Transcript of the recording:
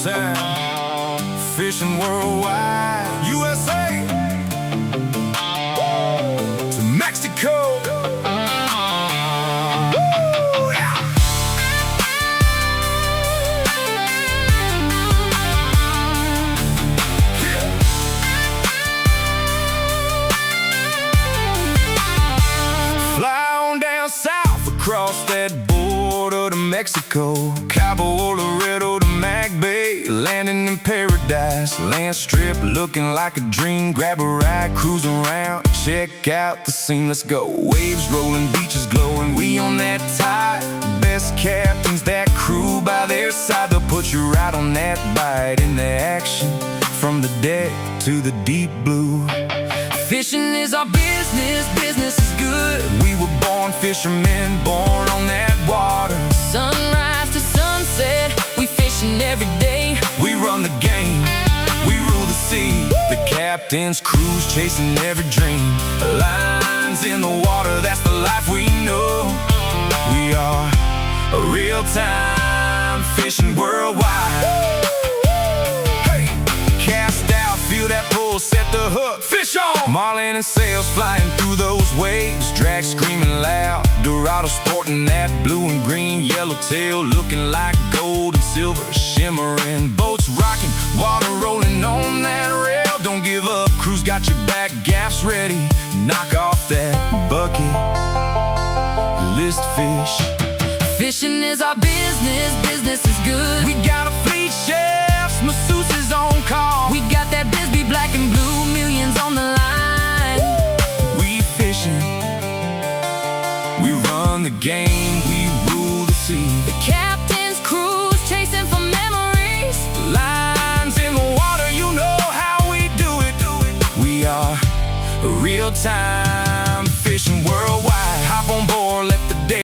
time, fishing worldwide. USA to Mexico. Across that border to Mexico, Cabo, Laredo to Mag Bay, landing in paradise. Land strip looking like a dream. Grab a ride, cruise around, check out the scene. Let's go. Waves rolling, beaches glowing, we on that tide. Best captains, that crew by their side. They'll put you right on that bite in the action, from the deck to the deep blue. Fishing is our business, business is good. We were born fishermen, born on that water. Sunrise to sunset, we fishing every day. We run the game, we rule the sea. The captain's cruise, chasing every dream. Lines in the water, that's the life we know. We are a real-time fishing worldwide. Hey, cast out, feel that pull, set the hook, fish on. Marlin and sails flying through those waves, drag screaming loud. Dorado sporting that blue and green, yellowtail looking like gold and silver shimmering. Boats rocking, water rolling on that rail. Don't give up, crew's got your back, gaffs ready. Knock off that bucket, list fish. Fishing is our business, business is good. We got a fleet, chefs, masseuses on call. We got that Bisbee black and blue, millions on the line. We fishing, we run the game, we rule the sea. The captain's cruise, chasing for memories. Lines in the water, you know how we do it. We are a real-time fishing worldwide. Hop on board, let the day